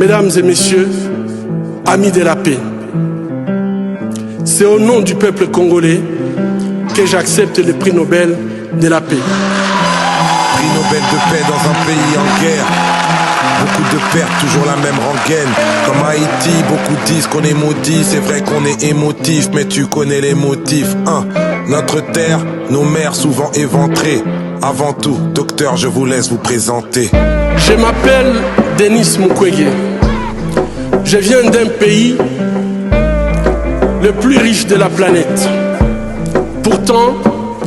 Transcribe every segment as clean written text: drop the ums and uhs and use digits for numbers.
Mesdames et messieurs, amis de la paix, c'est au nom du peuple congolais que j'accepte le prix Nobel de la paix. Prix Nobel de paix dans un pays en guerre. Beaucoup de pertes, toujours la même rengaine. Comme Haïti, beaucoup disent qu'on est maudit. C'est vrai qu'on est émotif, mais tu connais les motifs. Notre terre, nos mères souvent éventrées. Avant tout, docteur, je vous laisse vous présenter. Je m'appelle Denis Mukwege. Je viens d'un pays le plus riche de la planète. Pourtant,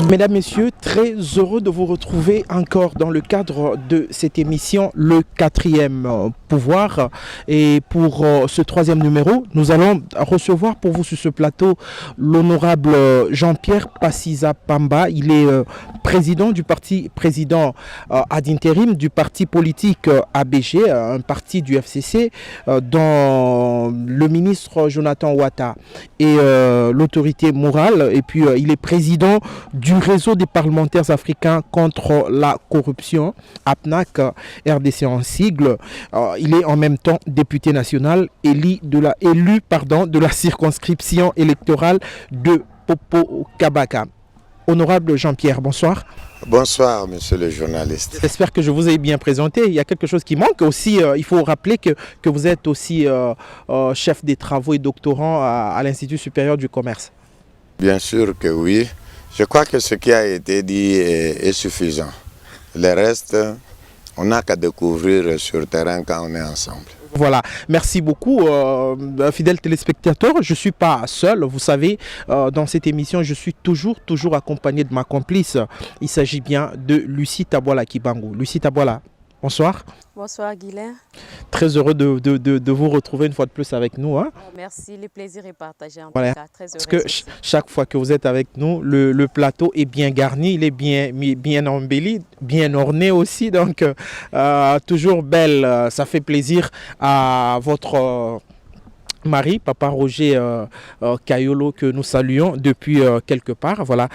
mesdames, messieurs, très heureux de vous retrouver encore dans le cadre de cette émission, le 4e pouvoir. Et pour ce 3e numéro, nous allons recevoir pour vous sur ce plateau l'honorable Jean-Pierre Passiza Pamba. Il est président du parti, président ad intérim du parti politique ABG, un parti du FCC, dont le ministre Jonathan Ouattara est l'autorité morale. Et puis, il est président du réseau des parlementaires africains contre la corruption, APNAC, RDC en sigle. Il est en même temps député national élu de la circonscription électorale de Popo-Kabaka. Honorable Jean-Pierre, bonsoir. Bonsoir, monsieur le journaliste. J'espère que je vous ai bien présenté. Il y a quelque chose qui manque aussi. Il faut rappeler que vous êtes aussi chef des travaux et doctorant à l'Institut supérieur du commerce. Bien sûr que oui. Je crois que ce qui a été dit est suffisant. Le reste, on n'a qu'à découvrir sur le terrain quand on est ensemble. Voilà, merci beaucoup fidèles téléspectateurs. Je ne suis pas seul, vous savez, dans cette émission, je suis toujours accompagné de ma complice. Il s'agit bien de Lucie Taboala Kibangu. Lucie Taboala, bonsoir. Bonsoir Guilain. Très heureux de vous retrouver une fois de plus avec nous. Hein. Merci, le plaisir est partagé en voilà. tout cas. Très heureux. Parce que chaque fois que vous êtes avec nous, le plateau est bien garni, il est bien embelli, bien orné aussi. Donc, toujours belle, ça fait plaisir à votre... Marie, Papa Roger Kayolo, que nous saluons depuis quelque part. Voilà.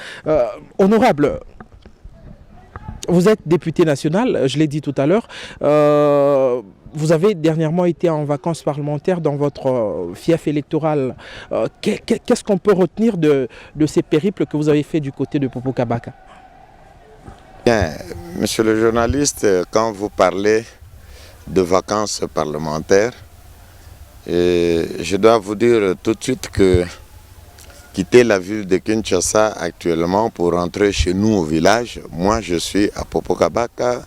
Honorable, vous êtes député national, je l'ai dit tout à l'heure. Vous avez dernièrement été en vacances parlementaires dans votre fief électoral. Qu'est-ce qu'on peut retenir de ces périples que vous avez fait du côté de Popo-Kabaka? Bien, monsieur le journaliste, quand vous parlez de vacances parlementaires, je dois vous dire tout de suite que quitter la ville de Kinshasa actuellement pour rentrer chez nous au village, moi je suis à Popo-Kabaka,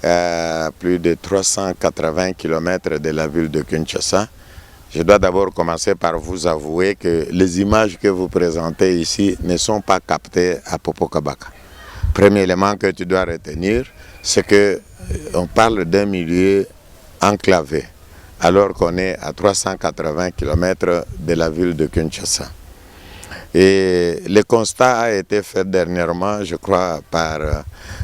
à plus de 380 km de la ville de Kinshasa. Je dois d'abord commencer par vous avouer que les images que vous présentez ici ne sont pas captées à Popo-Kabaka. Premier élément que tu dois retenir, c'est qu'on parle d'un milieu enclavé, alors qu'on est à 380 km de la ville de Kinshasa. Et le constat a été fait dernièrement, je crois, par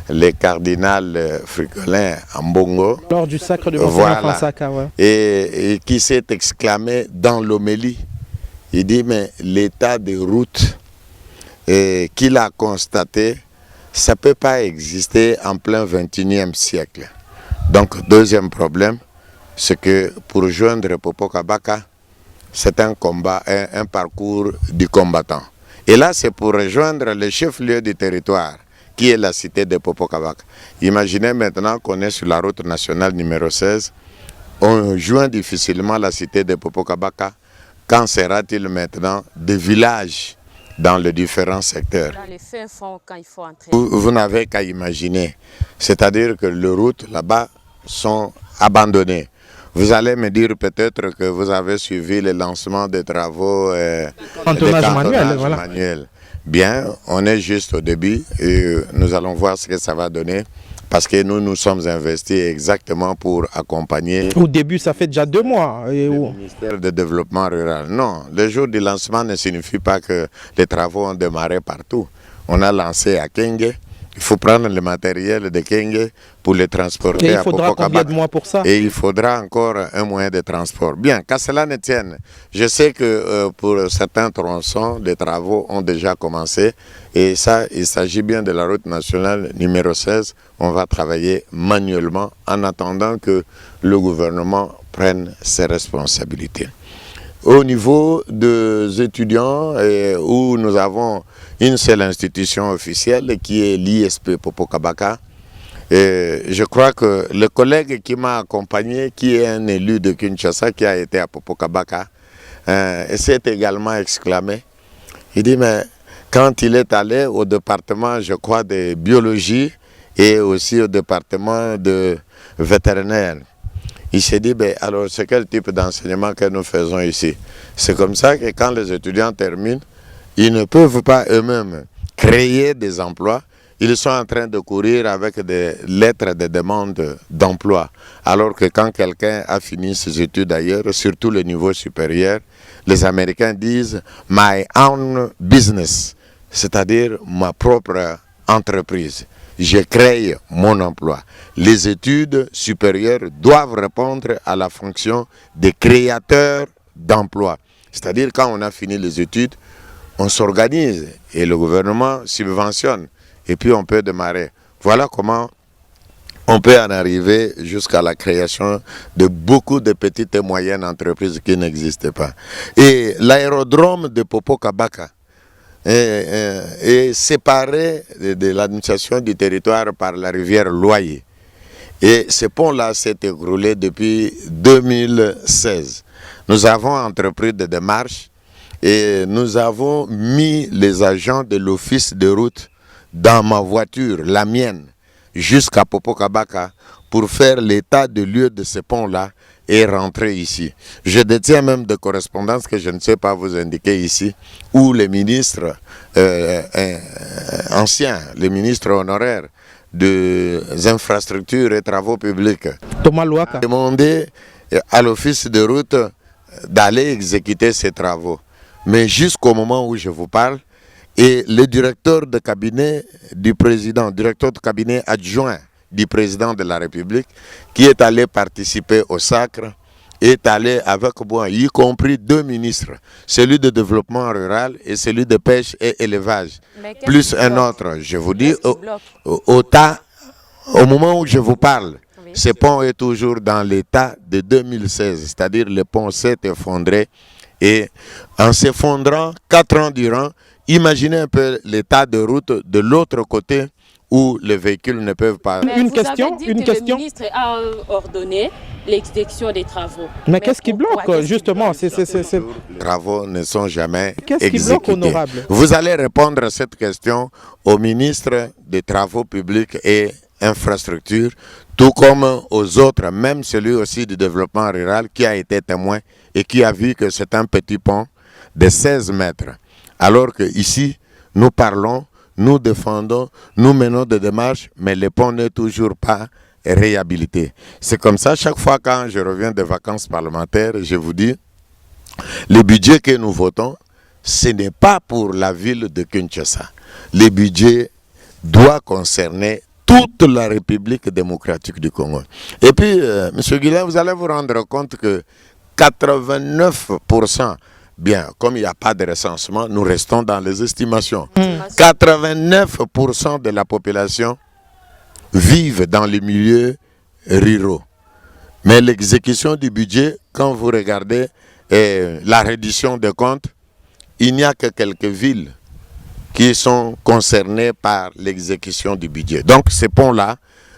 le cardinal Fricolin Ambongo. Lors du sacre de Monseigneur Fansaka, ouais. Et qui s'est exclamé dans l'homélie. Il dit, mais l'état de route qu'il a constaté, ça ne peut pas exister en plein 21e siècle. Donc, deuxième problème, c'est que pour joindre Popo-Kabaka, c'est un combat, un parcours du combattant. Et là, c'est pour rejoindre le chef-lieu du territoire, qui est la cité de Popo-Kabaka. Imaginez maintenant qu'on est sur la route nationale numéro 16, on joint difficilement la cité de Popo-Kabaka. Quand sera-t-il maintenant des villages dans les différents secteurs? Dans les fins fonds, quand il faut entrer. Vous n'avez qu'à imaginer. C'est-à-dire que les routes là-bas sont abandonnées. Vous allez me dire peut-être que vous avez suivi le lancement des travaux de cantonnage manuel. Voilà. Manuel. Bien, on est juste au début et nous allons voir ce que ça va donner parce que nous sommes investis exactement pour accompagner. Au début, ça fait déjà 2 mois. Le ministère de Développement Rural. Non, le jour du lancement ne signifie pas que les travaux ont démarré partout. On a lancé à Kenge. Il faut prendre le matériel de Kenge pour le transporter à Popo-Kabaka. Et il faudra combien de mois pour ça? Et il faudra encore un moyen de transport. Bien, qu'à cela ne tienne, je sais que pour certains tronçons, les travaux ont déjà commencé. Et ça, il s'agit bien de la route nationale numéro 16. On va travailler manuellement en attendant que le gouvernement prenne ses responsabilités. Au niveau des étudiants, où nous avons une seule institution officielle qui est l'ISP Popo-Kabaka, je crois que le collègue qui m'a accompagné, qui est un élu de Kinshasa, qui a été à Popo-Kabaka, s'est également exclamé. Il dit, mais quand il est allé au département, je crois, de biologie et aussi au département de vétérinaire, il s'est dit, ben, alors c'est quel type d'enseignement que nous faisons ici? C'est comme ça que quand les étudiants terminent, ils ne peuvent pas eux-mêmes créer des emplois. Ils sont en train de courir avec des lettres de demande d'emploi. Alors que quand quelqu'un a fini ses études ailleurs, surtout le niveau supérieur, les Américains disent « my own business », c'est-à-dire ma propre entreprise. Je crée mon emploi. Les études supérieures doivent répondre à la fonction de créateur d'emploi. C'est-à-dire quand on a fini les études, on s'organise et le gouvernement subventionne. Et puis on peut démarrer. Voilà comment on peut en arriver jusqu'à la création de beaucoup de petites et moyennes entreprises qui n'existaient pas. Et l'aérodrome de Popo-Kabaka est séparé de l'administration du territoire par la rivière Loyer. Et ce pont-là s'est écroulé depuis 2016. Nous avons entrepris des démarches et nous avons mis les agents de l'office de route dans ma voiture, la mienne, jusqu'à Popo-Kabaka pour faire l'état de lieu de ce pont-là et rentrer ici. Je détiens même des correspondances que je ne sais pas vous indiquer ici, où les ministres anciens, les ministres honoraires des infrastructures et travaux publics Thomas Louaka ont demandé à l'office de route d'aller exécuter ces travaux. Mais jusqu'au moment où je vous parle, et le directeur de cabinet du président, directeur de cabinet adjoint du président de la République, qui est allé participer au sacre, est allé avec moi, y compris 2 ministres, celui de développement rural et celui de pêche et élevage, plus un autre. Je vous dis, au moment où je vous parle, ce pont est toujours dans l'état de 2016, c'est-à-dire le pont s'est effondré et en s'effondrant 4 ans durant, imaginez un peu l'état de route de l'autre côté où les véhicules ne peuvent pas. Mais Une vous question, avez dit une que question. le ministre a ordonné l'exécution des travaux. Mais qu'est-ce qui pourquoi? bloque Qu'est-ce qui justement bloque Les travaux ne sont jamais Qu'est-ce qui bloque, exécutés. honorable? Vous allez répondre à cette question au ministre des Travaux publics et infrastructures, tout comme aux autres, même celui aussi du développement rural qui a été témoin et qui a vu que c'est un petit pont de 16 mètres. Alors qu'ici, nous parlons, nous défendons, nous menons des démarches, mais le pont n'est toujours pas réhabilité. C'est comme ça, chaque fois quand je reviens des vacances parlementaires, je vous dis, le budget que nous votons, ce n'est pas pour la ville de Kinshasa. Le budget doit concerner toute la République démocratique du Congo. Et puis, M. Guillain, vous allez vous rendre compte que 89%, bien, comme il n'y a pas de recensement, nous restons dans les estimations. 89% de la population vivent dans les milieux ruraux. Mais l'exécution du budget, quand vous regardez la reddition des comptes, il n'y a que quelques villes qui sont concernées par l'exécution du budget. Donc ce pont-là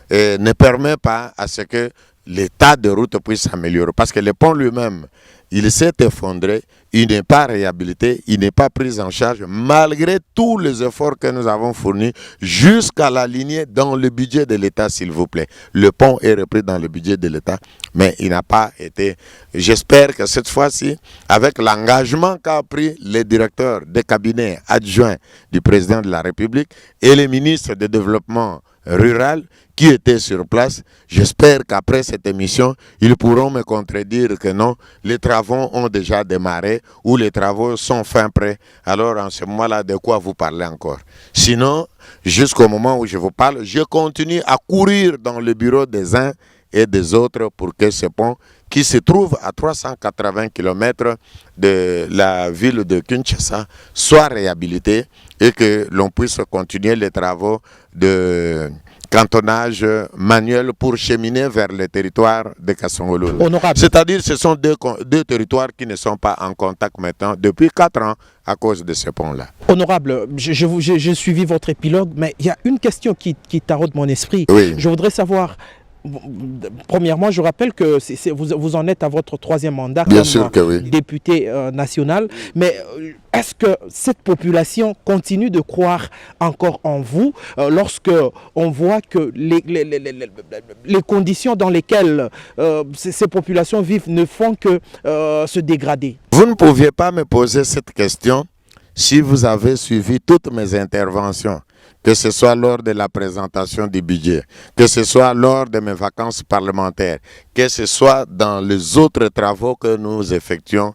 ne permet pas à ce que l'état de route puisse s'améliorer. Parce que le pont lui-même, il s'est effondré, il n'est pas réhabilité, il n'est pas pris en charge, malgré tous les efforts que nous avons fournis jusqu'à la lignée dans le budget de l'État, s'il vous plaît. Le pont est repris dans le budget de l'État, mais il n'a pas été... J'espère que cette fois-ci, avec l'engagement qu'a pris le directeur de cabinet adjoint du président de la République et le ministre du Développement rural qui étaient sur place, j'espère qu'après cette émission, ils pourront me contredire que non, les travaux ont déjà démarré ou les travaux sont fin prêts. Alors en ce moment-là, de quoi vous parlez encore? Sinon, jusqu'au moment où je vous parle, je continue à courir dans le bureau des uns et des autres pour que ce pont, qui se trouve à 380 km de la ville de Kinshasa, soit réhabilité et que l'on puisse continuer les travaux de cantonnage manuel pour cheminer vers le territoire de Kassongololo. Honorable. C'est-à-dire que ce sont deux territoires qui ne sont pas en contact maintenant depuis 4 ans à cause de ce pont-là. Honorable, j'ai suivi votre épilogue, mais il y a une question qui taraude mon esprit. Oui. Je voudrais savoir, premièrement, je rappelle que vous en êtes à votre 3e mandat Bien comme sûr que oui. député national, mais est-ce que cette population continue de croire encore en vous lorsque on voit que les conditions dans lesquelles ces populations vivent ne font que se dégrader? Vous ne pouviez pas me poser cette question si vous avez suivi toutes mes interventions, que ce soit lors de la présentation du budget, que ce soit lors de mes vacances parlementaires, que ce soit dans les autres travaux que nous effectuons,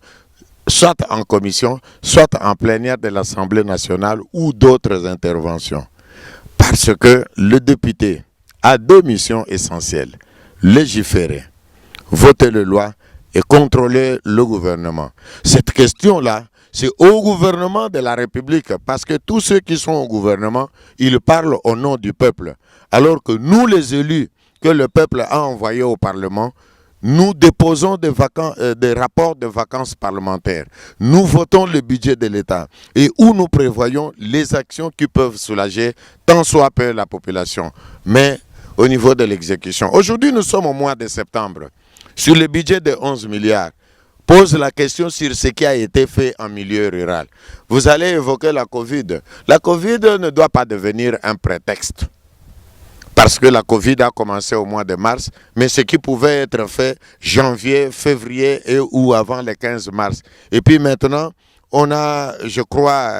soit en commission, soit en plénière de l'Assemblée nationale ou d'autres interventions. Parce que le député a 2 missions essentielles: légiférer, voter les lois et contrôler le gouvernement. Cette question-là, c'est au gouvernement de la République, parce que tous ceux qui sont au gouvernement, ils parlent au nom du peuple. Alors que nous, les élus que le peuple a envoyés au Parlement, nous déposons des rapports de vacances parlementaires. Nous votons le budget de l'État et où nous prévoyons les actions qui peuvent soulager tant soit peu la population. Mais au niveau de l'exécution, aujourd'hui nous sommes au mois de septembre. Sur le budget de 11 milliards, pose la question sur ce qui a été fait en milieu rural. Vous allez évoquer la Covid. La Covid ne doit pas devenir un prétexte. Parce que la Covid a commencé au mois de mars, mais ce qui pouvait être fait janvier, février ou avant le 15 mars. Et puis maintenant, on a, je crois,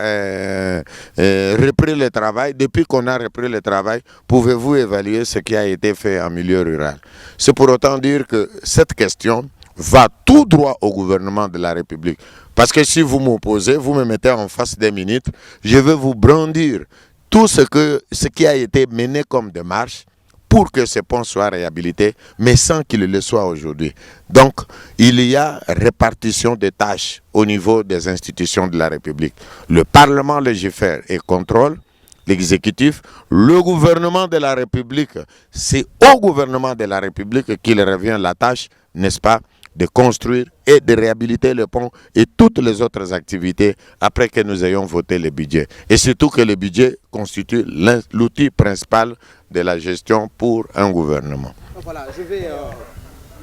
repris le travail. Depuis qu'on a repris le travail, pouvez-vous évaluer ce qui a été fait en milieu rural? C'est pour autant dire que cette question va tout droit au gouvernement de la République. Parce que si vous m'opposez, vous me mettez en face des ministres, je vais vous brandir tout ce qui a été mené comme démarche pour que ce pont soit réhabilité, mais sans qu'il le soit aujourd'hui. Donc, il y a répartition des tâches au niveau des institutions de la République. Le Parlement légifère et contrôle l'exécutif. Le gouvernement de la République, c'est au gouvernement de la République qu'il revient la tâche, n'est-ce pas, de construire et de réhabiliter le pont et toutes les autres activités après que nous ayons voté le budget. Et surtout que le budget constitue l'outil principal de la gestion pour un gouvernement. Voilà, je vais,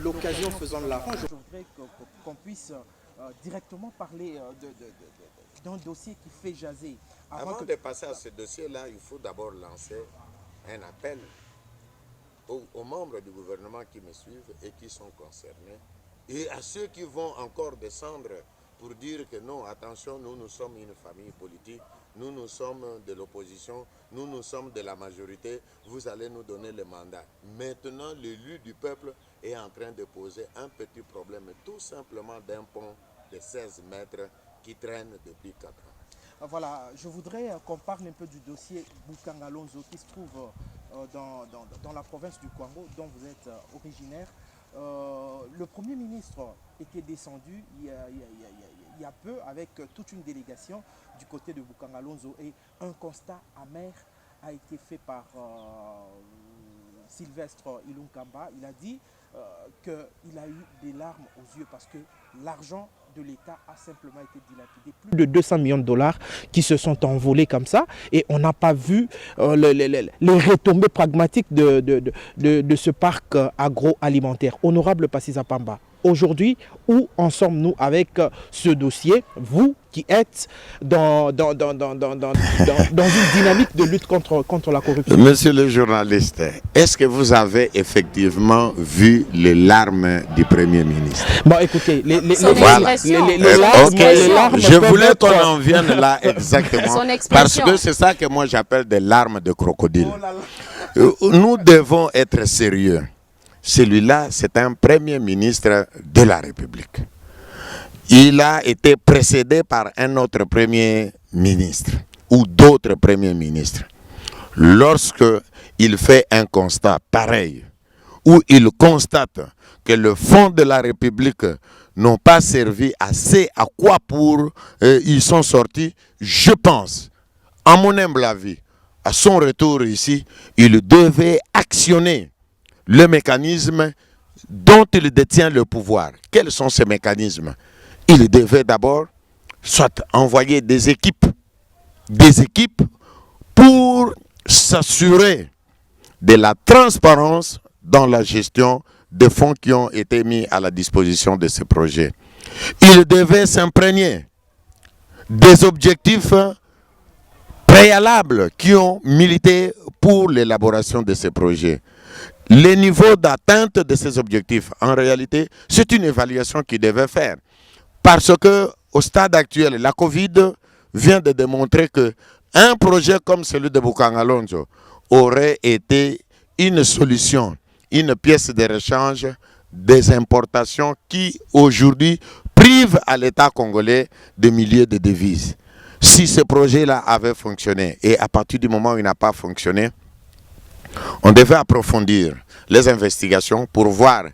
l'occasion faisant de la fin, je voudrais qu'on puisse directement parler d'un dossier qui fait jaser. Avant de passer à ce dossier-là, il faut d'abord lancer un appel aux membres du gouvernement qui me suivent et qui sont concernés, et à ceux qui vont encore descendre pour dire que non, attention, nous sommes une famille politique, nous sommes de l'opposition, nous sommes de la majorité, vous allez nous donner le mandat. Maintenant, l'élu du peuple est en train de poser un petit problème, tout simplement d'un pont de 16 mètres qui traîne depuis 4 ans. Voilà, je voudrais qu'on parle un peu du dossier Boukangalonzo qui se trouve dans la province du Kwango, dont vous êtes originaire. Le Premier ministre était descendu il y a peu avec toute une délégation du côté de Boukangalonzo et un constat amer a été fait par Sylvestre Ilunkamba. Il a dit qu'il a eu des larmes aux yeux parce que l'argent de l'État a simplement été dilapidé. Plus de 200 millions de dollars qui se sont envolés comme ça et on n'a pas vu les retombées pragmatiques de ce parc agroalimentaire. Honorable Passisa Pamba, aujourd'hui, où en sommes-nous avec ce dossier, vous qui êtes dans une dynamique de lutte contre la corruption? Monsieur le journaliste, est-ce que vous avez effectivement vu les larmes du Premier ministre? Bon, écoutez, les voilà. larmes Je voulais qu'on en vienne là exactement, parce que c'est ça que moi j'appelle des larmes de crocodile. Nous devons être sérieux. Celui-là, c'est un Premier ministre de la République. Il a été précédé par un autre Premier ministre ou d'autres Premiers ministres. Lorsque il fait un constat pareil, où il constate que le fonds de la République n'ont pas servi assez à quoi pour ils sont sortis, je pense, à mon humble avis, à son retour ici, il devait actionner le mécanisme dont il détient le pouvoir. Quels sont ces mécanismes? Il devait d'abord soit envoyer des équipes pour s'assurer de la transparence dans la gestion des fonds qui ont été mis à la disposition de ce projet. Il devait s'imprégner des objectifs préalables qui ont milité pour l'élaboration de ces projets. Les niveaux d'atteinte de ces objectifs, en réalité, c'est une évaluation qu'il devait faire. Parce que au stade actuel, la Covid vient de démontrer que un projet comme celui de Bukangalonzo aurait été une solution, une pièce de rechange des importations qui aujourd'hui privent à l'État congolais de milliers de devises. Si ce projet-là avait fonctionné, et à partir du moment où il n'a pas fonctionné, on devait approfondir les investigations pour voir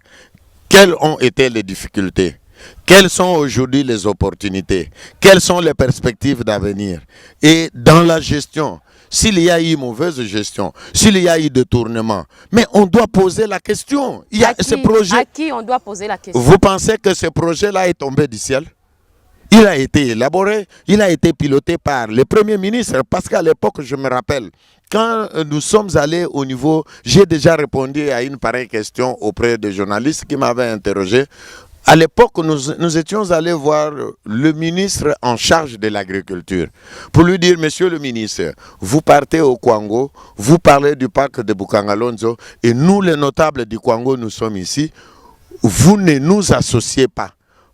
quelles ont été les difficultés, quelles sont aujourd'hui les opportunités, quelles sont les perspectives d'avenir. Et dans la gestion, s'il y a eu mauvaise gestion, s'il y a eu détournement, mais on doit poser la question. Il y a ce projet. À qui on doit poser la question? Vous pensez que ce projet-là est tombé du ciel? Il a été élaboré, il a été piloté par le Premier ministre, parce qu'à l'époque, je me rappelle, quand nous sommes allés au niveau, j'ai déjà répondu à une pareille question auprès des journalistes qui m'avaient interrogé. À l'époque, nous étions allés voir le ministre en charge de l'agriculture pour lui dire, monsieur le ministre, vous partez au Kwango, vous parlez du parc de Bukangalonzo et nous, les notables du Kwango, nous sommes ici, vous ne nous associez pas.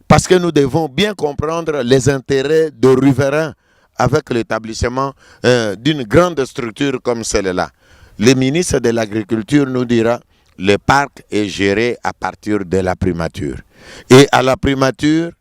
Parce que nous devons bien comprendre les intérêts de riverains avec l'établissement d'une grande structure comme celle-là. Le ministre de l'Agriculture nous dira, le parc est géré à partir de la primature. Et à la primature,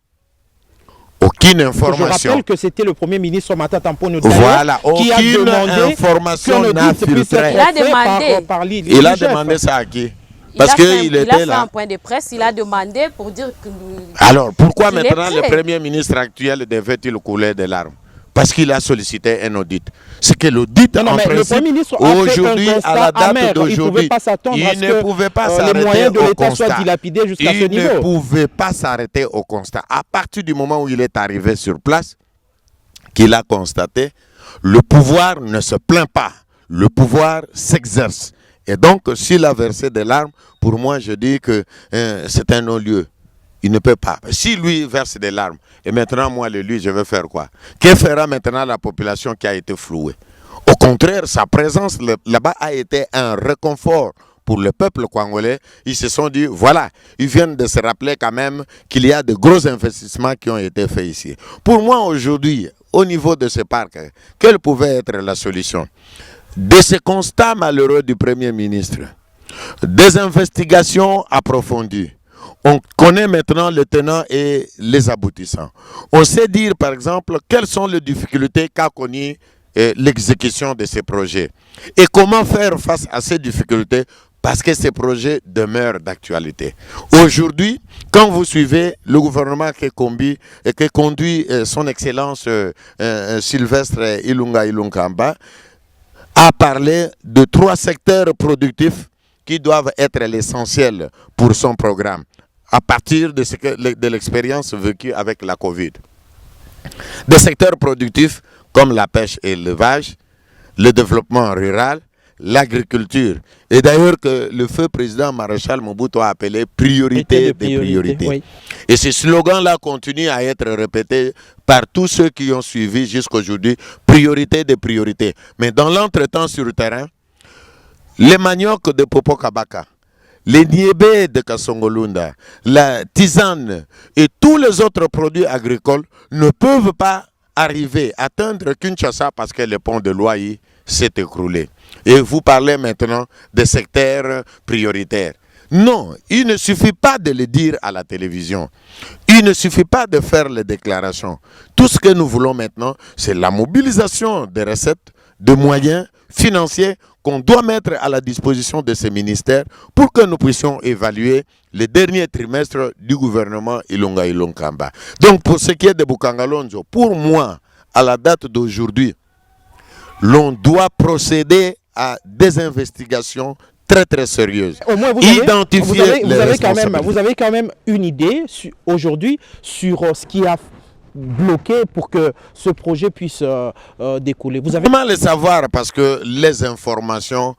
aucune information. Je rappelle que c'était le Premier ministre Matata Mponyo voilà, qui a aucune demandé information n'a filtré. Il a demandé. Il a demandé ça à qui? Parce qu'il était là. Il a fait un point de presse, il a demandé pour dire que... Alors, pourquoi maintenant le Premier ministre actuel devait-il couler des larmes? Parce qu'il a sollicité un audit. C'est que l'audit, en principe, aujourd'hui, à la date d'aujourd'hui, il ne pouvait pas s'arrêter au constat. Il ne pouvait pas s'arrêter au constat. À partir du moment où il est arrivé sur place, qu'il a constaté, le pouvoir ne se plaint pas. Le pouvoir s'exerce. Et donc, s'il a versé des larmes, pour moi, je dis que c'est un non-lieu. Il ne peut pas. Si lui verse des larmes, et maintenant, moi, lui, je vais faire quoi? Que fera maintenant la population qui a été flouée? Au contraire, sa présence là-bas a été un réconfort pour le peuple congolais. Ils se sont dit, voilà, ils viennent de se rappeler quand même qu'il y a de gros investissements qui ont été faits ici. Pour moi, aujourd'hui, au niveau de ce parc, quelle pouvait être la solution? De ce constat malheureux du Premier ministre, des investigations approfondies. On connaît maintenant les tenants et les aboutissants. On sait dire, par exemple, quelles sont les difficultés qu'a connues l'exécution de ces projets. Et comment faire face à ces difficultés, parce que ces projets demeurent d'actualité. Aujourd'hui, quand vous suivez le gouvernement qui conduit son Excellence Sylvestre Ilunga Ilunkamba, a parlé de 3 secteurs productifs qui doivent être l'essentiel pour son programme, à partir de l'expérience vécue avec la Covid. Des secteurs productifs comme la pêche et l'élevage, le développement rural, l'agriculture. Et d'ailleurs que le feu président maréchal Mobutu a appelé priorité des priorités. Oui. Et ce slogan-là continue à être répété par tous ceux qui ont suivi jusqu'aujourd'hui, priorité des priorités. Mais dans l'entretemps sur le terrain, les maniocs de Popo Kabaka, les niébés de Kasongolunda, la tisane et tous les autres produits agricoles ne peuvent pas arriver à atteindre Kinshasa parce que le pont de Loaï s'est écroulé. Et vous parlez maintenant des secteurs prioritaires. Non, il ne suffit pas de le dire à la télévision. Il ne suffit pas de faire les déclarations. Tout ce que nous voulons maintenant, c'est la mobilisation des recettes, de moyens financiers qu'on doit mettre à la disposition de ces ministères pour que nous puissions évaluer les derniers trimestres du gouvernement Ilunga Ilunkamba. Donc pour ce qui est de Bukangalonzo, pour moi, à la date d'aujourd'hui, l'on doit procéder à des investigations très très sérieuses. Au moins, vous avez quand même une idée aujourd'hui sur ce qui a bloqué pour que ce projet puisse découler. Vous avez comment le savoir, parce que les informations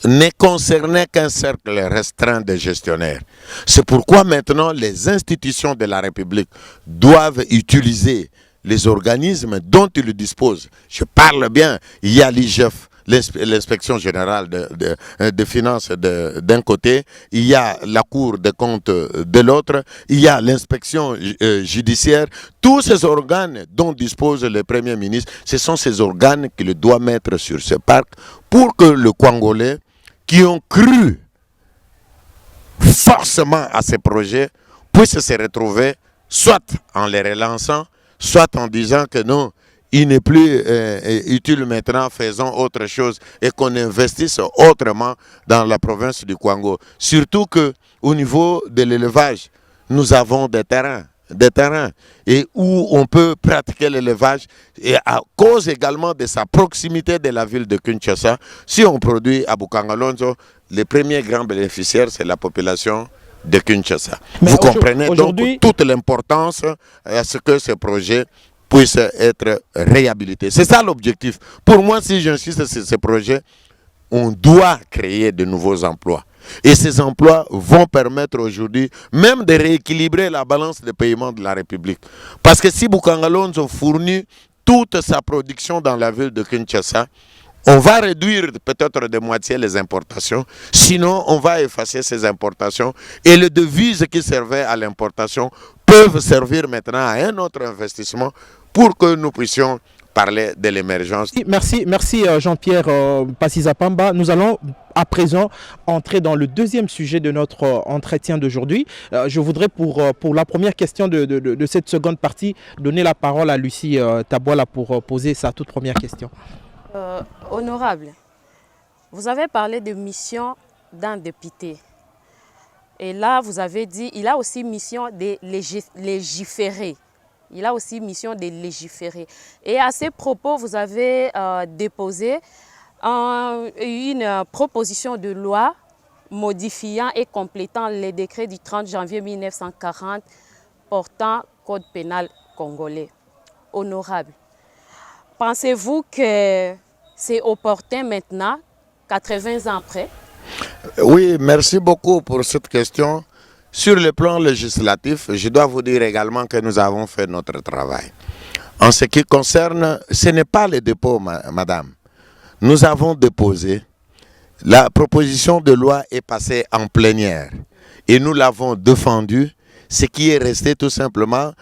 ne concernaient qu'un cercle restreint de gestionnaires. C'est pourquoi maintenant les institutions de la République doivent utiliser les organismes dont ils disposent. Je parle bien, il y a l'IGF, l'inspection générale de finances d'un côté, il y a la Cour des comptes de l'autre, il y a l'inspection judiciaire. Tous ces organes dont dispose le Premier ministre, ce sont ces organes qu'il doit mettre sur ce parc pour que le Congolais qui ont cru forcément à ces projets puissent se retrouver soit en les relançant, soit en disant que non, il n'est plus utile maintenant, faisons autre chose et qu'on investisse autrement dans la province du Kwango. Surtout qu'au niveau de l'élevage, nous avons des terrains et où on peut pratiquer l'élevage, et à cause également de sa proximité de la ville de Kinshasa, si on produit à Bukangalonzo, les premiers grands bénéficiaires, c'est la population de Kinshasa. Mais vous comprenez donc toute l'importance à ce que ce projet puisse être réhabilité. C'est ça l'objectif. Pour moi, si j'insiste sur ce projet, on doit créer de nouveaux emplois. Et ces emplois vont permettre aujourd'hui même de rééquilibrer la balance de paiement de la République. Parce que si Bukangalonzo fournit toute sa production dans la ville de Kinshasa, on va réduire peut-être de moitié les importations, sinon on va effacer ces importations et les devises qui servaient à l'importation peuvent servir maintenant à un autre investissement pour que nous puissions parler de l'émergence. Merci Jean-Pierre Passisa-Pamba. Nous allons à présent entrer dans le deuxième sujet de notre entretien d'aujourd'hui. Je voudrais pour la première question de cette seconde partie donner la parole à Lucie Tabouala pour poser sa toute première question. Honorable, vous avez parlé de mission d'un député. Et là, vous avez dit qu'il a aussi mission de légiférer. Il a aussi mission de légiférer. Et à ces propos, vous avez déposé une proposition de loi modifiant et complétant les décrets du 30 janvier 1940 portant Code pénal congolais. Honorable, pensez-vous que c'est opportun maintenant, 80 ans après? Oui, merci beaucoup pour cette question. Sur le plan législatif, je dois vous dire également que nous avons fait notre travail. En ce qui concerne, ce n'est pas le dépôt, madame. Nous avons déposé, la proposition de loi est passée en plénière et nous l'avons défendue. Ce qui est resté tout simplement,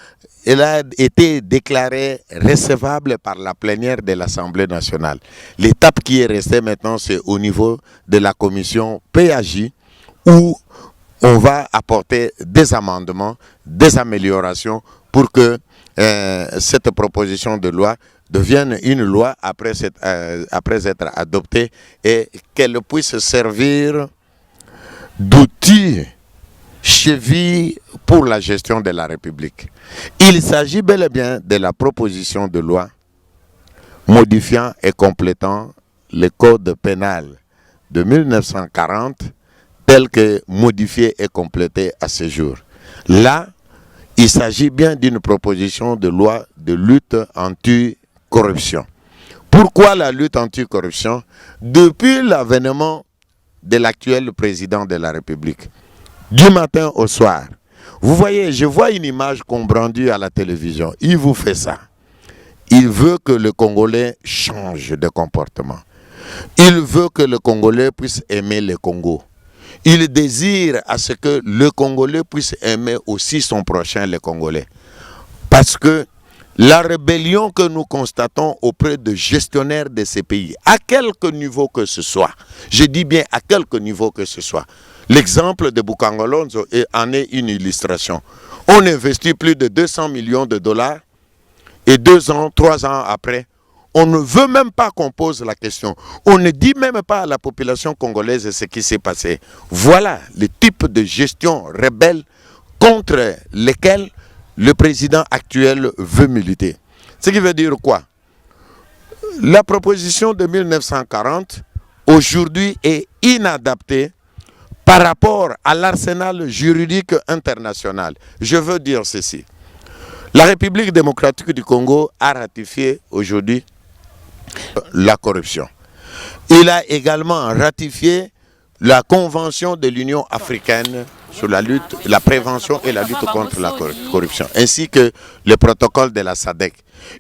elle a été déclarée recevable par la plénière de l'Assemblée nationale. L'étape qui est restée maintenant, c'est au niveau de la commission PAJ où on va apporter des amendements, des améliorations pour que cette proposition de loi devienne une loi après être adoptée et qu'elle puisse servir d'outil cheville pour la gestion de la République. Il s'agit bel et bien de la proposition de loi modifiant et complétant le code pénal de 1940 tel que modifié et complété à ce jour. Là, il s'agit bien d'une proposition de loi de lutte anti-corruption. Pourquoi la lutte anti-corruption? Depuis l'avènement de l'actuel président de la République, du matin au soir, vous voyez, je vois une image qu'on brandit à la télévision. Il vous fait ça. Il veut que le Congolais change de comportement. Il veut que le Congolais puisse aimer le Congo. Il désire à ce que le Congolais puisse aimer aussi son prochain, le Congolais. Parce que la rébellion que nous constatons auprès de gestionnaires de ces pays, à quelque niveau que ce soit, je dis bien à quelque niveau que ce soit, l'exemple de Bukangalonzo en est une illustration. On investit plus de 200 millions de dollars et 2 ans, 3 ans après, on ne veut même pas qu'on pose la question. On ne dit même pas à la population congolaise ce qui s'est passé. Voilà le type de gestion rebelle contre lesquels le président actuel veut militer. Ce qui veut dire quoi? la proposition de 1940 aujourd'hui est inadaptée par rapport à l'arsenal juridique international. Je veux dire ceci. La République démocratique du Congo a ratifié aujourd'hui la corruption. Il a également ratifié la Convention de l'Union africaine sur la lutte, la prévention et la lutte contre la corruption, ainsi que le protocole de la SADC.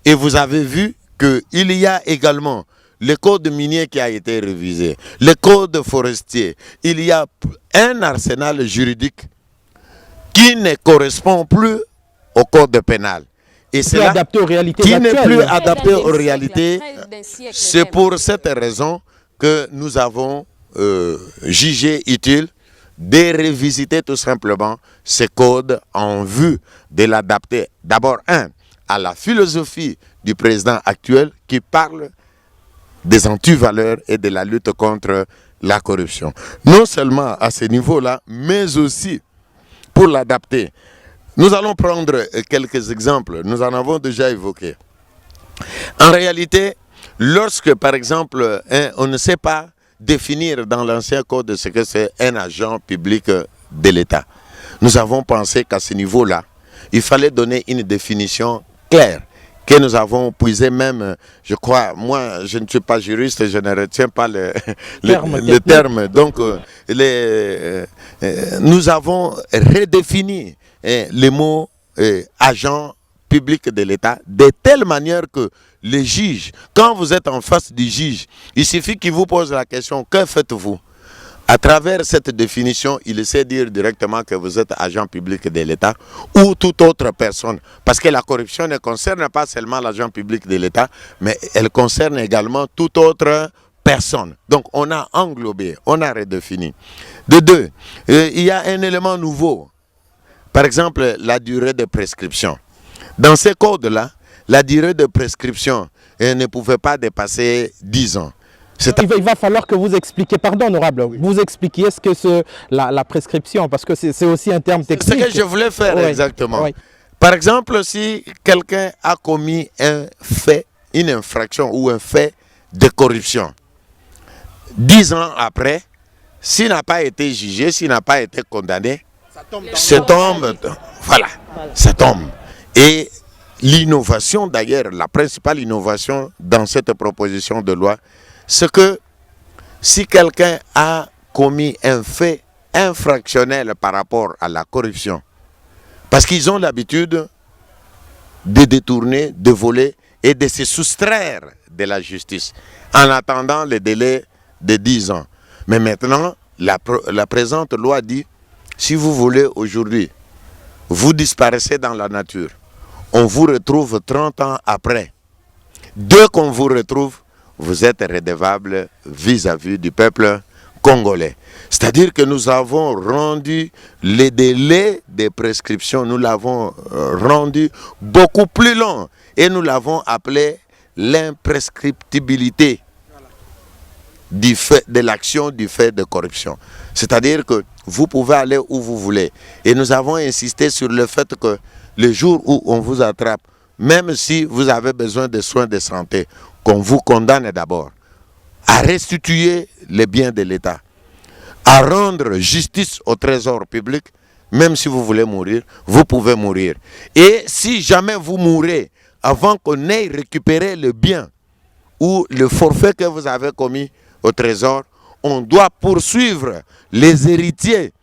Et vous avez vu qu'il y a également le code minier qui a été révisé, le code forestier. Il y a un arsenal juridique qui ne correspond plus au code pénal. Et c'est là qui n'est plus adapté aux réalités. C'est pour cette raison que nous avons jugé utile de revisiter tout simplement ce code en vue de l'adapter. D'abord, à la philosophie du président actuel qui parle des antivaleurs et de la lutte contre la corruption. Non seulement à ce niveau-là, mais aussi pour l'adapter. Nous allons prendre quelques exemples, nous en avons déjà évoqué. En réalité, lorsque par exemple, on ne sait pas définir dans l'ancien code ce que c'est un agent public de l'État, nous avons pensé qu'à ce niveau-là, il fallait donner une définition claire, que nous avons puisé même, je crois, moi je ne suis pas juriste, je ne retiens pas le terme. Donc nous avons redéfini les mots agent public de l'État de telle manière que les juges, quand vous êtes en face du juge, il suffit qu'il vous pose la question, que faites-vous? À travers cette définition, il sait dire directement que vous êtes agent public de l'État ou toute autre personne. Parce que la corruption ne concerne pas seulement l'agent public de l'État, mais elle concerne également toute autre personne. Donc on a englobé, on a redéfini. De deux, il y a un élément nouveau. Par exemple, la durée de prescription. Dans ces codes-là, la durée de prescription ne pouvait pas dépasser 10 ans. Il va falloir que vous expliquiez, pardon honorable, vous expliquiez ce que la prescription, parce que c'est aussi un terme technique. C'est ce que je voulais faire exactement. Oui. Par exemple, si quelqu'un a commis un fait, une infraction ou un fait de corruption, 10 ans après, s'il n'a pas été jugé, s'il n'a pas été condamné, ça tombe. Voilà, ça tombe. Et l'innovation d'ailleurs, la principale innovation dans cette proposition de loi, c'est que si quelqu'un a commis un fait infractionnel par rapport à la corruption, parce qu'ils ont l'habitude de détourner, de voler et de se soustraire de la justice en attendant le délai de 10 ans. Mais maintenant, la présente loi dit, si vous volez aujourd'hui, vous disparaissez dans la nature, on vous retrouve 30 ans après. Dès qu'on vous retrouve, vous êtes redevable vis-à-vis du peuple congolais. C'est-à-dire que nous avons rendu les délais de prescription, nous l'avons rendu beaucoup plus long et nous l'avons appelé l'imprescriptibilité de l'action du fait de corruption. C'est-à-dire que vous pouvez aller où vous voulez. Et nous avons insisté sur le fait que le jour où on vous attrape, même si vous avez besoin de soins de santé, qu'on vous condamne d'abord à restituer les biens de l'État, à rendre justice au trésor public, même si vous voulez mourir, vous pouvez mourir. Et si jamais vous mourrez avant qu'on ait récupéré le bien ou le forfait que vous avez commis au trésor, on doit poursuivre les héritiers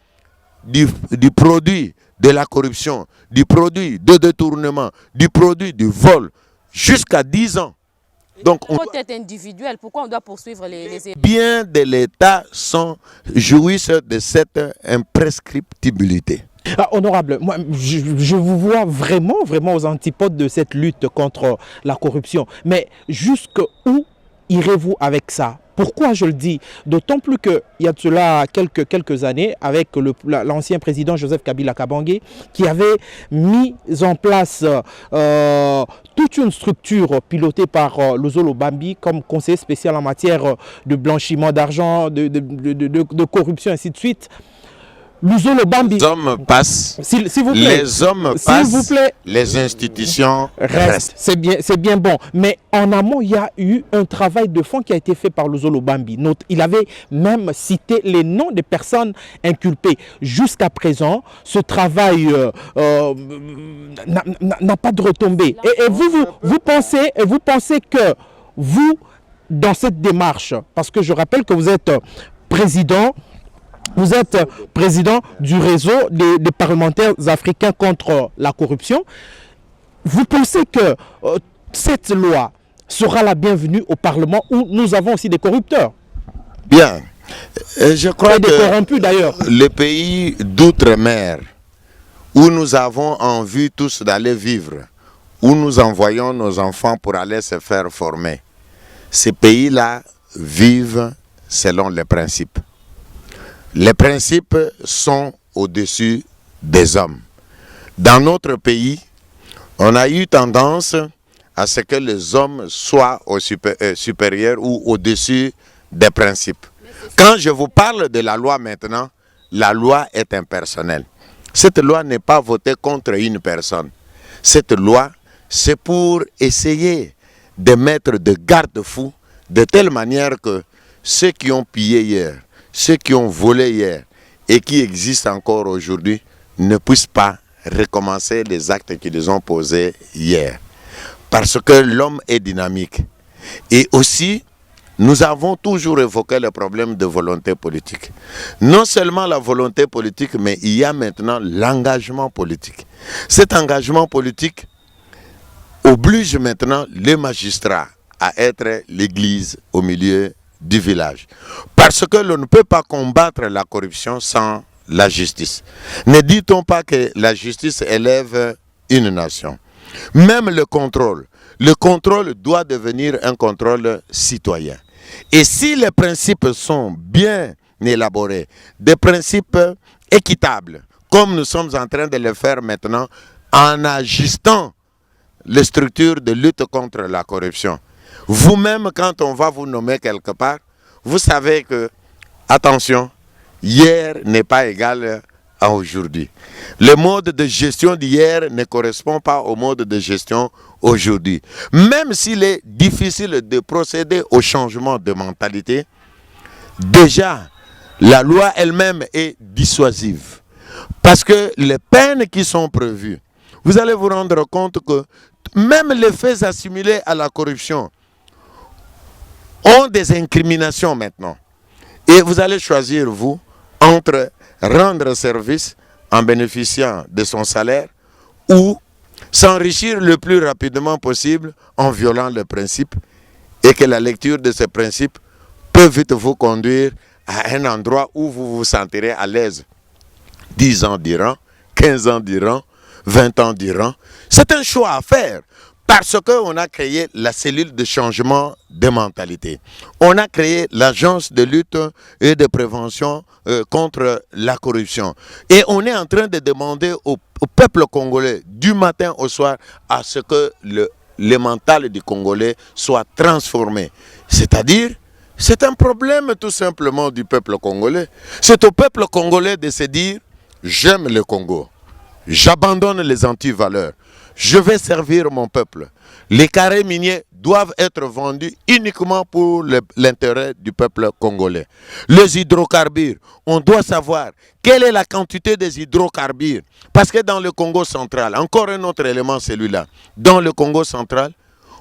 du produit de la corruption, du produit de détournement, du produit du vol, jusqu'à 10 ans. Donc, on peut être individuel. Pourquoi on doit poursuivre les biens de l'État jouissent de cette imprescriptibilité. Honorable, moi, je vous vois vraiment aux antipodes de cette lutte contre la corruption. Mais jusqu'où irez-vous avec ça? Pourquoi je le dis? D'autant plus qu'il y a de cela quelques années, avec l'ancien président Joseph Kabila Kabange, qui avait mis en place toute une structure pilotée par Lozolo Bambi comme conseiller spécial en matière de blanchiment d'argent, de corruption, ainsi de suite. Luzolo Bambi. Les hommes passent, S'il vous plaît. les hommes S'il vous passent, plaît. les institutions Reste. restent. C'est bien bon. Mais en amont, il y a eu un travail de fond qui a été fait par Luzolo Bambi. Il avait même cité les noms des personnes inculpées. Jusqu'à présent, ce travail n'a pas de retombée. Et vous pensez que vous, dans cette démarche, parce que je rappelle que vous êtes président du réseau des parlementaires africains contre la corruption. Vous pensez que cette loi sera la bienvenue au Parlement où nous avons aussi des corrupteurs? Bien. Je crois Et des corrompus d'ailleurs. les pays d'outre-mer où nous avons envie tous d'aller vivre, où nous envoyons nos enfants pour aller se faire former, ces pays-là vivent selon les principes. Les principes sont au-dessus des hommes. Dans notre pays, on a eu tendance à ce que les hommes soient supérieurs ou au-dessus des principes. Quand je vous parle de la loi maintenant, la loi est impersonnelle. Cette loi n'est pas votée contre une personne. Cette loi, c'est pour essayer de mettre de garde-fous de telle manière que ceux qui ont pillé hier, ceux qui ont volé hier et qui existent encore aujourd'hui ne puissent pas recommencer les actes qu'ils ont posés hier. Parce que l'homme est dynamique. Et aussi, nous avons toujours évoqué le problème de volonté politique. Non seulement la volonté politique, mais il y a maintenant l'engagement politique. Cet engagement politique oblige maintenant les magistrats à être l'église au milieu du village. Parce que l'on ne peut pas combattre la corruption sans la justice. Ne dit-on pas que la justice élève une nation? Même le contrôle doit devenir un contrôle citoyen. Et si les principes sont bien élaborés, des principes équitables, comme nous sommes en train de le faire maintenant, en ajustant les structures de lutte contre la corruption. Vous-même, quand on va vous nommer quelque part, vous savez que, attention, hier n'est pas égal à aujourd'hui. Le mode de gestion d'hier ne correspond pas au mode de gestion aujourd'hui. Même s'il est difficile de procéder au changement de mentalité, déjà, la loi elle-même est dissuasive. Parce que les peines qui sont prévues, vous allez vous rendre compte que même les faits assimilés à la corruption ont des incriminations maintenant. Et vous allez choisir, vous, entre rendre service en bénéficiant de son salaire ou s'enrichir le plus rapidement possible en violant le principe, et que la lecture de ces principes peut vite vous conduire à un endroit où vous vous sentirez à l'aise. 10 ans diront, 15 ans diront, 20 ans diront. C'est un choix à faire. Parce qu'on a créé la cellule de changement de mentalité. On a créé l'agence de lutte et de prévention contre la corruption. Et on est en train de demander au peuple congolais, du matin au soir, à ce que le mental du Congolais soit transformé. C'est-à-dire, c'est un problème tout simplement du peuple congolais. C'est au peuple congolais de se dire, j'aime le Congo, j'abandonne les antivaleurs. Je vais servir mon peuple. Les carrés miniers doivent être vendus uniquement pour l'intérêt du peuple congolais. Les hydrocarbures, on doit savoir quelle est la quantité des hydrocarbures. Parce que dans le Congo central, encore un autre élément, celui-là, dans le Congo central,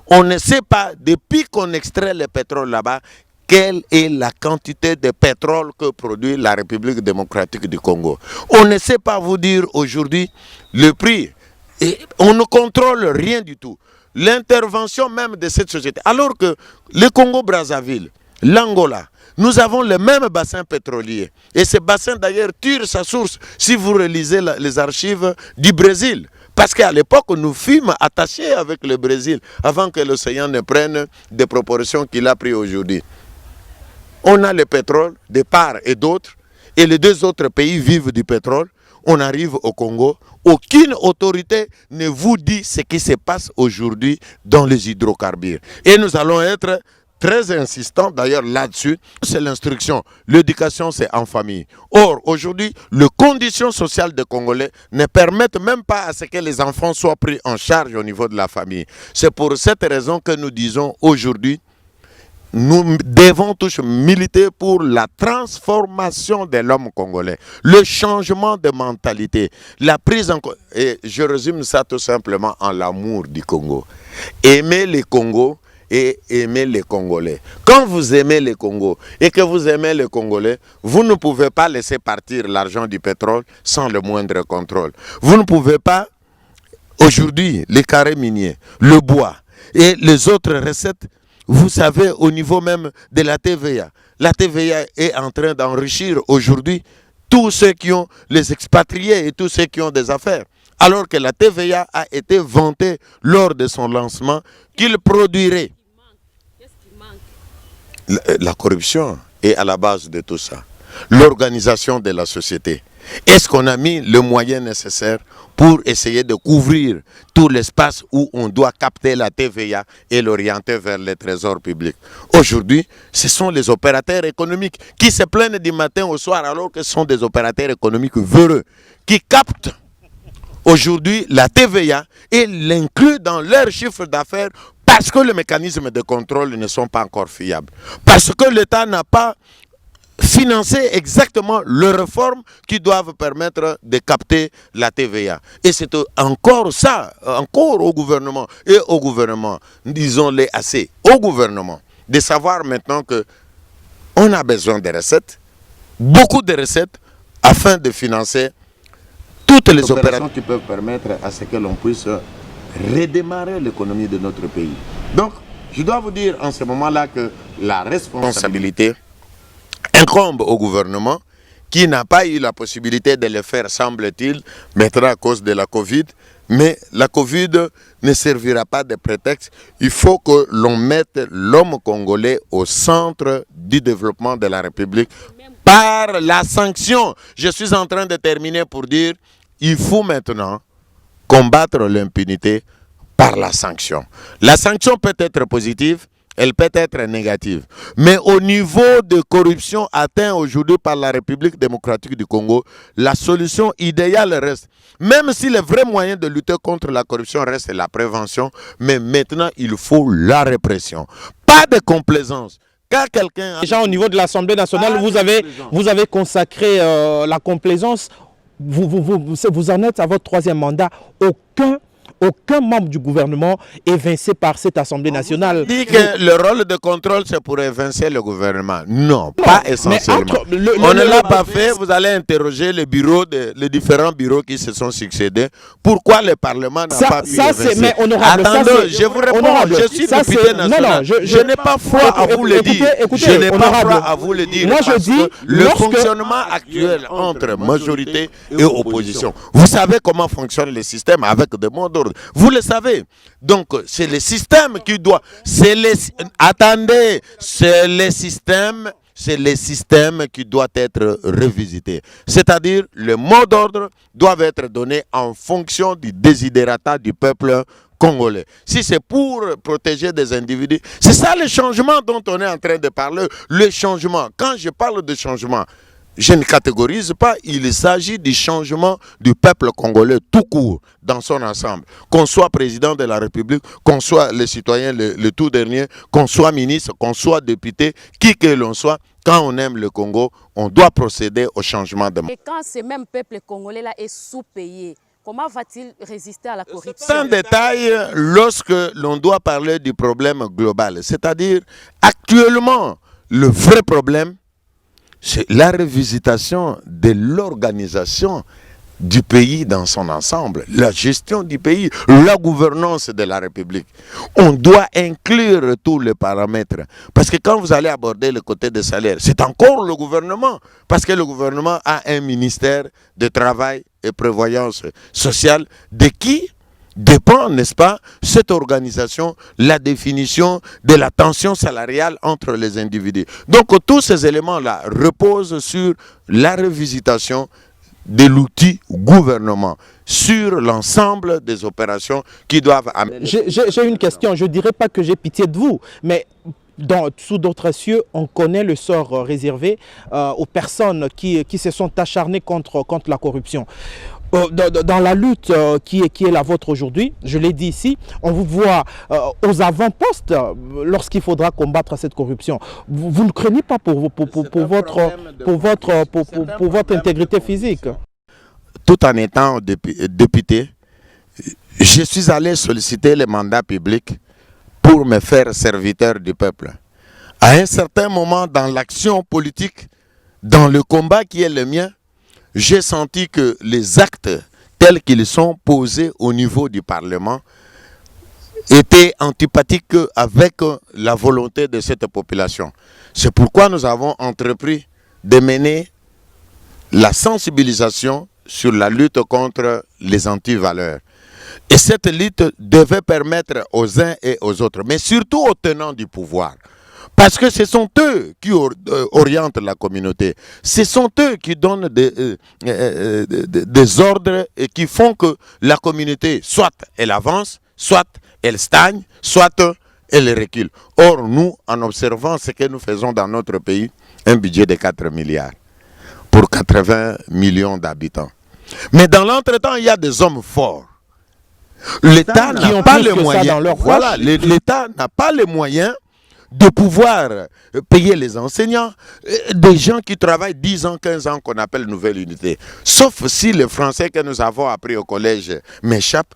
on ne sait pas, depuis qu'on extrait le pétrole là-bas, quelle est la quantité de pétrole que produit la République démocratique du Congo. On ne sait pas vous dire aujourd'hui le prix. Et on ne contrôle rien du tout. L'intervention même de cette société. Alors que le Congo-Brazzaville, l'Angola, nous avons le même bassin pétrolier. Et ce bassin d'ailleurs tire sa source si vous relisez les archives du Brésil. Parce qu'à l'époque, nous fûmes attachés avec le Brésil avant que l'océan ne prenne des proportions qu'il a pris aujourd'hui. On a le pétrole de part et d'autre. Et les deux autres pays vivent du pétrole. On arrive au Congo, aucune autorité ne vous dit ce qui se passe aujourd'hui dans les hydrocarbures. Et nous allons être très insistant d'ailleurs là-dessus, c'est l'instruction. L'éducation, c'est en famille. Or, aujourd'hui, les conditions sociales des Congolais ne permettent même pas à ce que les enfants soient pris en charge au niveau de la famille. C'est pour cette raison que nous disons aujourd'hui, nous devons tous militer pour la transformation de l'homme congolais, le changement de mentalité, la prise en compte. Et je résume ça tout simplement en l'amour du Congo. Aimer le Congo et aimer les Congolais. Quand vous aimez le Congo et que vous aimez les Congolais, vous ne pouvez pas laisser partir l'argent du pétrole sans le moindre contrôle. Vous ne pouvez pas, aujourd'hui, les carrés miniers, le bois et les autres recettes. Vous savez, au niveau même de la TVA est en train d'enrichir aujourd'hui tous ceux qui ont les expatriés et tous ceux qui ont des affaires. Alors que la TVA a été vantée lors de son lancement qu'il produirait. La corruption est à la base de tout ça. L'organisation de la société. Est-ce qu'on a mis le moyen nécessaire pour essayer de couvrir tout l'espace où on doit capter la TVA et l'orienter vers les trésors publics? Aujourd'hui, ce sont les opérateurs économiques qui se plaignent du matin au soir alors que ce sont des opérateurs économiques véreux qui captent aujourd'hui la TVA et l'incluent dans leur chiffre d'affaires parce que les mécanismes de contrôle ne sont pas encore fiables. Parce que l'État n'a pas financer exactement les réformes qui doivent permettre de capter la TVA. Et c'est encore ça, encore au gouvernement, disons-les assez, au gouvernement, de savoir maintenant que on a besoin de recettes, beaucoup de recettes, afin de financer toutes les opérations qui peuvent permettre à ce que l'on puisse redémarrer l'économie de notre pays. Donc, je dois vous dire en ce moment-là que la responsabilité incombe au gouvernement qui n'a pas eu la possibilité de le faire, semble-t-il, maintenant à cause de la Covid. Mais la Covid ne servira pas de prétexte. Il faut que l'on mette l'homme congolais au centre du développement de la République par la sanction. Je suis en train de terminer pour dire il faut maintenant combattre l'impunité par la sanction. La sanction peut être positive, elle peut être négative. Mais au niveau de corruption atteint aujourd'hui par la République démocratique du Congo, la solution idéale reste, même si le vrai moyen de lutter contre la corruption reste la prévention, mais maintenant il faut la répression. Pas de complaisance. Quand quelqu'un... Déjà au niveau de l'Assemblée nationale, vous avez consacré la complaisance. Vous en êtes à votre troisième mandat. Aucun membre du gouvernement évincé par cette Assemblée nationale. On dit que le rôle de contrôle, c'est pour évincer le gouvernement. Non, pas essentiellement. On ne l'a pas fait. Vous allez interroger les différents bureaux qui se sont succédés. Pourquoi le Parlement n'a pas pu évincer? Mais honorable, attendez, je vous réponds. Je suis député national. Je n'ai pas froid à vous le dire. Je n'ai pas froid à vous le dire. Moi, je dis le fonctionnement actuel entre majorité et opposition. Vous savez comment fonctionne le système avec des mots d'ordre. Vous le savez. Donc, c'est le système qui doit... Attendez, c'est le système qui doit être revisité. C'est-à-dire, le mot d'ordre doit être donné en fonction du desiderata du peuple congolais. Si c'est pour protéger des individus, c'est ça le changement dont on est en train de parler. Le changement. Quand je parle de changement, je ne catégorise pas, il s'agit du changement du peuple congolais tout court, dans son ensemble. Qu'on soit président de la République, qu'on soit le citoyen le tout dernier, qu'on soit ministre, qu'on soit député, qui que l'on soit, quand on aime le Congo, on doit procéder au changement de... Et quand ce même peuple congolais-là est sous-payé, comment va-t-il résister à la corruption? Sans détail, lorsque l'on doit parler du problème global, c'est-à-dire actuellement, le vrai problème, c'est la revisitation de l'organisation du pays dans son ensemble, la gestion du pays, la gouvernance de la République. On doit inclure tous les paramètres. Parce que quand vous allez aborder le côté des salaires, c'est encore le gouvernement. Parce que le gouvernement a un ministère de travail et prévoyance sociale de qui dépend, n'est-ce pas, cette organisation, la définition de la tension salariale entre les individus. Donc tous ces éléments-là reposent sur la revisitation de l'outil gouvernement, sur l'ensemble des opérations qui doivent amener... J'ai une question, je ne dirais pas que j'ai pitié de vous, mais sous d'autres cieux, on connaît le sort réservé aux personnes qui se sont acharnées contre la corruption. Dans la lutte qui est la vôtre aujourd'hui, je l'ai dit ici, on vous voit aux avant-postes lorsqu'il faudra combattre cette corruption. Vous ne craignez pas pour votre intégrité physique? Tout en étant député, je suis allé solliciter les mandats publics pour me faire serviteur du peuple. À un certain moment dans l'action politique, dans le combat qui est le mien, j'ai senti que les actes tels qu'ils sont posés au niveau du Parlement étaient antipathiques avec la volonté de cette population. C'est pourquoi nous avons entrepris de mener la sensibilisation sur la lutte contre les antivaleurs. Et cette lutte devait permettre aux uns et aux autres, mais surtout aux tenants du pouvoir. Parce que ce sont eux qui orientent la communauté. Ce sont eux qui donnent des ordres et qui font que la communauté, soit elle avance, soit elle stagne, soit elle recule. Or, nous, en observant ce que nous faisons dans notre pays, un budget de 4 milliards pour 80 millions d'habitants. Mais dans l'entretemps, il y a des hommes forts. L'État n'a pas les moyens. Voilà, l'État n'a pas les moyens de pouvoir payer les enseignants, des gens qui travaillent 10 ans, 15 ans qu'on appelle nouvelle unité. Sauf si le français que nous avons appris au collège m'échappe.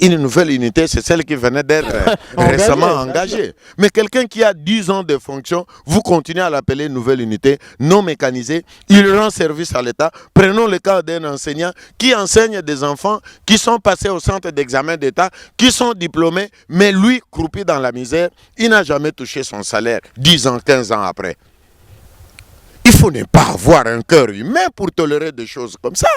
Une nouvelle unité, c'est celle qui venait d'être récemment engagée. Mais quelqu'un qui a 10 ans de fonction, vous continuez à l'appeler nouvelle unité, non mécanisée, il rend service à l'État. Prenons le cas d'un enseignant qui enseigne des enfants qui sont passés au centre d'examen d'État, qui sont diplômés, mais lui, croupi dans la misère, il n'a jamais touché son salaire 10 ans, 15 ans après. Il faut ne pas avoir un cœur humain pour tolérer des choses comme ça.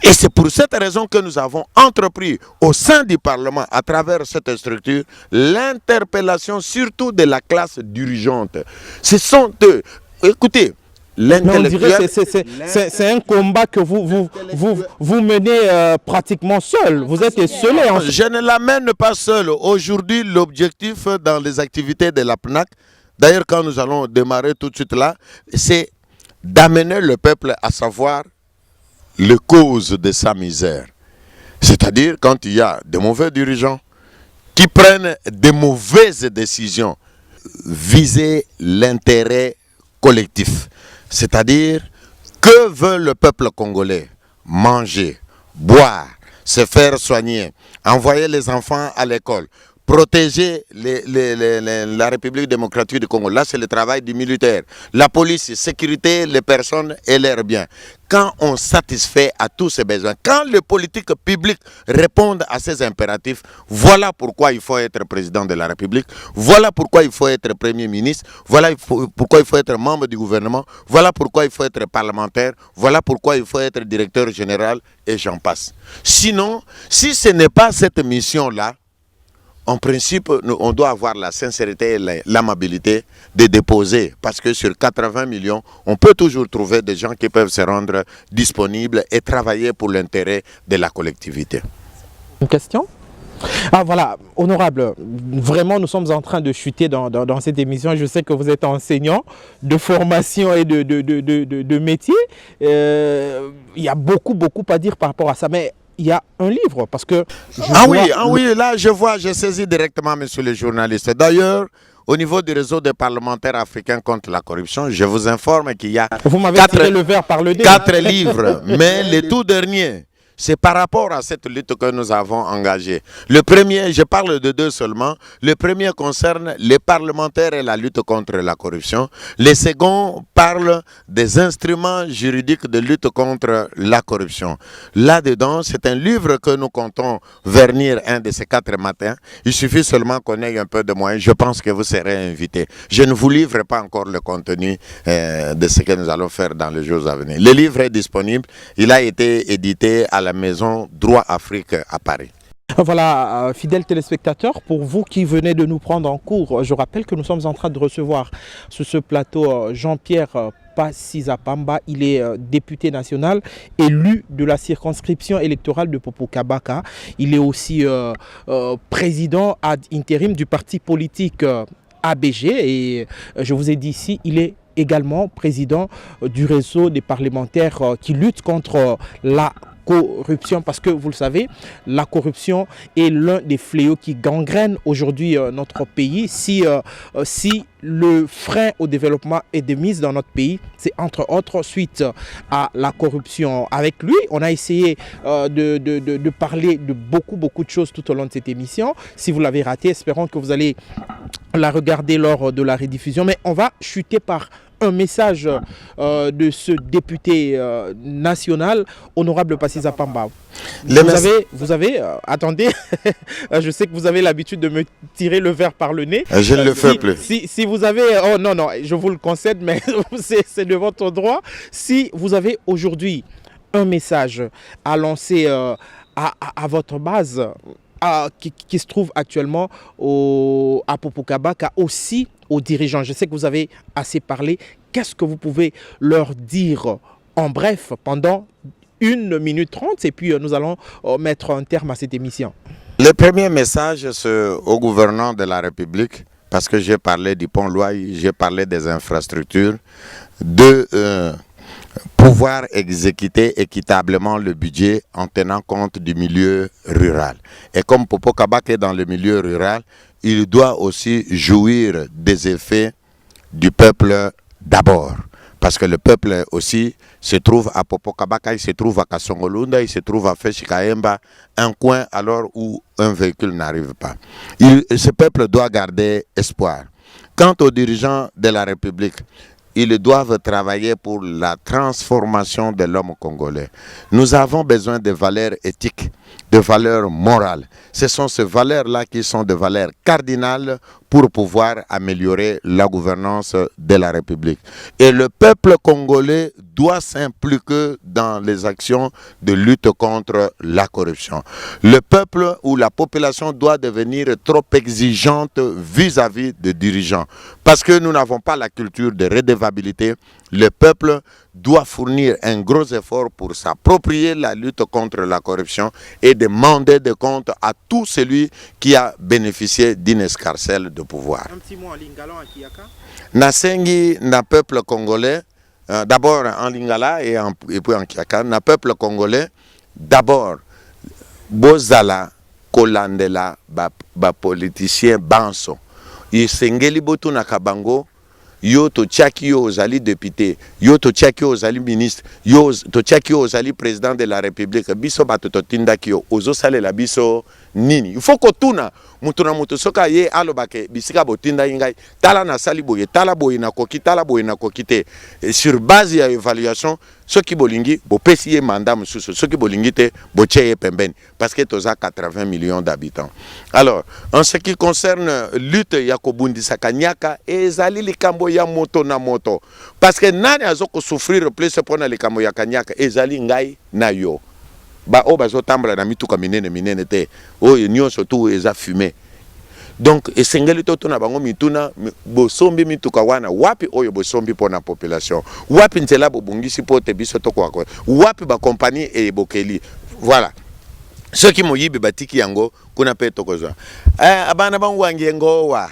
Et c'est pour cette raison que nous avons entrepris au sein du Parlement, à travers cette structure, l'interpellation surtout de la classe dirigeante. Ce sont eux. Écoutez, l'intellectuel... C'est un combat que vous menez pratiquement seul. Vous êtes seul. Je ne l'amène pas seul. Aujourd'hui, l'objectif dans les activités de la PNAC, d'ailleurs quand nous allons démarrer tout de suite là, c'est d'amener le peuple à savoir les causes de sa misère. C'est-à-dire quand il y a de mauvais dirigeants qui prennent de mauvaises décisions, viser l'intérêt collectif. C'est-à-dire, que veut le peuple congolais? Manger, boire, se faire soigner, envoyer les enfants à l'école, protéger la République démocratique du Congo. Là, c'est le travail du militaire. La police, sécurité, les personnes et leurs biens. Quand on satisfait à tous ces besoins, quand les politiques publiques répondent à ces impératifs, voilà pourquoi il faut être président de la République, voilà pourquoi il faut être premier ministre, voilà pourquoi il faut être membre du gouvernement, voilà pourquoi il faut être parlementaire, voilà pourquoi il faut être directeur général et j'en passe. Sinon, si ce n'est pas cette mission-là, en principe, on doit avoir la sincérité et l'amabilité de déposer. Parce que sur 80 millions, on peut toujours trouver des gens qui peuvent se rendre disponibles et travailler pour l'intérêt de la collectivité. Une question? Ah voilà, honorable, vraiment nous sommes en train de chuter dans cette émission. Je sais que vous êtes enseignant de formation et de métier. Il y a beaucoup à dire par rapport à ça. Mais il y a un livre parce que... Oui, là je saisis directement, monsieur le journaliste. D'ailleurs, au niveau du réseau des parlementaires africains contre la corruption, je vous informe qu'il y a... Vous m'avez tiré le verre par le nez. 4 livres, mais le tout dernier, c'est par rapport à cette lutte que nous avons engagée. Le premier, je parle de 2 seulement. Le premier concerne les parlementaires et la lutte contre la corruption. Le second parle des instruments juridiques de lutte contre la corruption. Là-dedans, c'est un livre que nous comptons vernir un de ces 4 matins. Il suffit seulement qu'on ait un peu de moyens. Je pense que vous serez invités. Je ne vous livre pas encore le contenu de ce que nous allons faire dans les jours à venir. Le livre est disponible. Il a été édité à la maison Droit Afrique à Paris. Voilà, fidèles téléspectateurs, pour vous qui venez de nous prendre en cours, je rappelle que nous sommes en train de recevoir sur ce plateau Jean-Pierre Passisa-Pamba. Il est député national, élu de la circonscription électorale de Popo-Kabaka. Il est aussi président ad intérim du parti politique ABG et je vous ai dit ici, il est également président du réseau des parlementaires qui luttent contre la corruption, parce que vous le savez, la corruption est l'un des fléaux qui gangrènent aujourd'hui notre pays. Si le frein au développement est de mise dans notre pays, c'est entre autres suite à la corruption. Avec lui, on a essayé de parler de beaucoup de choses tout au long de cette émission. Si vous l'avez raté, espérons que vous allez la regarder lors de la rediffusion. Mais on va chuter par un message de ce député national, honorable Passisa Pamba. Vous avez attendez, je sais que vous avez l'habitude de me tirer le verre par le nez. Je ne le fais plus. Si vous avez, oh non, je vous le concède, mais c'est de votre droit. Si vous avez aujourd'hui un message à lancer à votre base, qui se trouve actuellement à Popocabaka, aussi aux dirigeants. Je sais que vous avez assez parlé. Qu'est-ce que vous pouvez leur dire en bref pendant 1 minute 30 et puis nous allons mettre un terme à cette émission. Le premier message, c'est au gouverneur de la République, parce que j'ai parlé du pont Loaï, j'ai parlé des infrastructures, de pouvoir exécuter équitablement le budget en tenant compte du milieu rural. Et comme Popocabaka est dans le milieu rural, il doit aussi jouir des effets du peuple d'abord. Parce que le peuple aussi se trouve à Popocabaka, il se trouve à Kasongolunda, il se trouve à Feshikaemba, un coin alors où un véhicule n'arrive pas. Ce peuple doit garder espoir. Quant aux dirigeants de la République, ils doivent travailler pour la transformation de l'homme congolais. Nous avons besoin de valeurs éthiques, de valeurs morales. Ce sont ces valeurs-là qui sont des valeurs cardinales pour pouvoir améliorer la gouvernance de la République. Et le peuple congolais doit s'impliquer dans les actions de lutte contre la corruption. Le peuple ou la population doit devenir trop exigeante vis-à-vis des dirigeants. Parce que nous n'avons pas la culture de redevabilité, le peuple doit fournir un gros effort pour s'approprier la lutte contre la corruption et demander des comptes à tout celui qui a bénéficié d'une escarcelle de pouvoir. Un petit mot en lingala, en Kiyaka. Nasengi, na peuple congolais, d'abord en lingala et puis en Kiyaka, na peuple congolais, d'abord, bozala kolandela ba politicien banso. Isengeli botu na kabango. Yo to tchaki yo ozali député, yo to tchaki yo ozali ministre, yo to tchaki yo ozali président de la République, biso bato to tindaki yo ozo salela biso nini. Il faut que tuna mutu na mutu soka ye alobake bisika botinda ingai tala na sali boye tala boye na koki tala boye na kokite sur base ya évaluation soki bolingi bopesi ye mandat mususu soki bolingi te bocheye pembeni parce que toza 80 millions d'habitants. Alors en ce qui concerne lutte ya kobundisa kanyaka ezali likambo ya moto na moto parce que nani azoko souffrir plus pona likambo ya kanyaka ezali ngai na yo. Ba o bazo tambla na mituka minene te o nyonso tu eza fumé. Donc esengeli toto na bango mituna bosombi mituka wana wapi oyo bosombi pona population wapi nzela bobungisi pote biso to kwa wapi ba compagnie e bokeli. Voilà ceux qui moyibi batiki yango kuna pe tokozwa abana bangu wangengo wa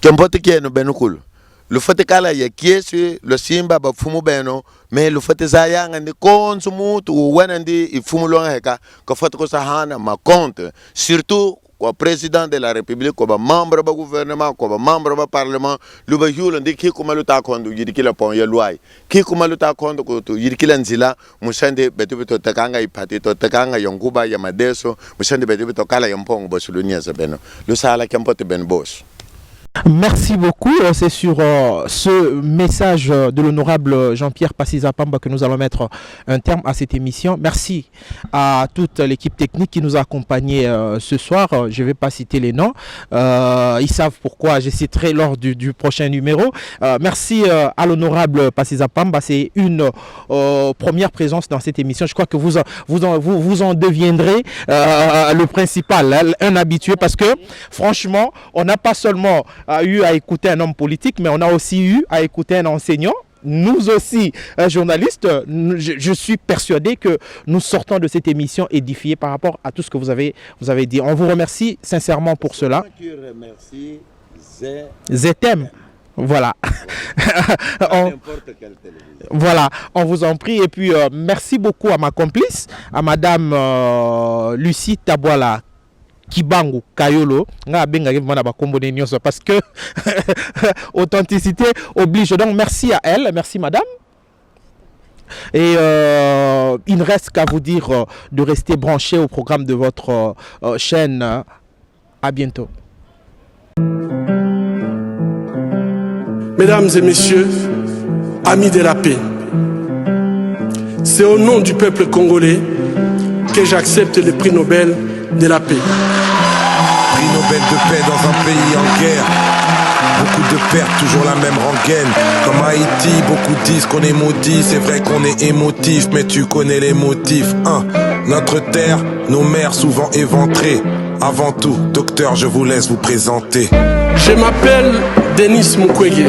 kempote kieno benukulu le fait kala ya kiesi le simba ba fumu beno mais le fait zayanga ndi konsu mutu wana ndi ifumu lo heka ko fait ko sahana ma compte surtout au président de la République ko ba membre ba gouvernement ko ba membre ba parlement lu ba yulo ndi ki kuma lu ta kondo yidikila pon ya luai ki kuma lu ta kondo ko to yidikila nzila musande betu to takanga ipati to takanga yonguba ya madeso musande betu to kala yompongo bosulunia zabeno lu sala kempote ben boss. Merci beaucoup. C'est sur ce message de l'honorable Jean-Pierre Passisa Pamba que nous allons mettre un terme à cette émission. Merci à toute l'équipe technique qui nous a accompagnés ce soir. Je ne vais pas citer les noms. Ils savent pourquoi. Je citerai lors du prochain numéro. Merci à l'honorable Passisa Pamba. C'est une première présence dans cette émission. Je crois que vous en deviendrez le principal, un habitué, parce que franchement, on n'a pas seulement eu à écouter un homme politique, mais on a aussi eu à écouter un enseignant. Nous aussi, journalistes, je suis persuadé que nous sortons de cette émission édifiés par rapport à tout ce que vous avez dit. On vous remercie sincèrement pour cela. Tu remercies ZM. Voilà. Voilà, on vous en prie. Et puis, merci beaucoup à ma complice, à Madame Lucie Tabouala Kibangu Kayolo. Parce que authenticité oblige. Donc, merci à elle. Merci, Madame. Et il ne reste qu'à vous dire de rester branché au programme de votre chaîne. À bientôt. Mesdames et messieurs, amis de la paix, c'est au nom du peuple congolais que j'accepte le prix Nobel de la paix. Prix Nobel de paix dans un pays en guerre. Beaucoup de pertes, toujours la même rengaine. Comme Haïti, beaucoup disent qu'on est maudit. C'est vrai qu'on est émotif, mais tu connais les motifs. Notre terre, nos mères souvent éventrées. Avant tout, docteur, je vous laisse vous présenter. Je m'appelle Denis Mukwege.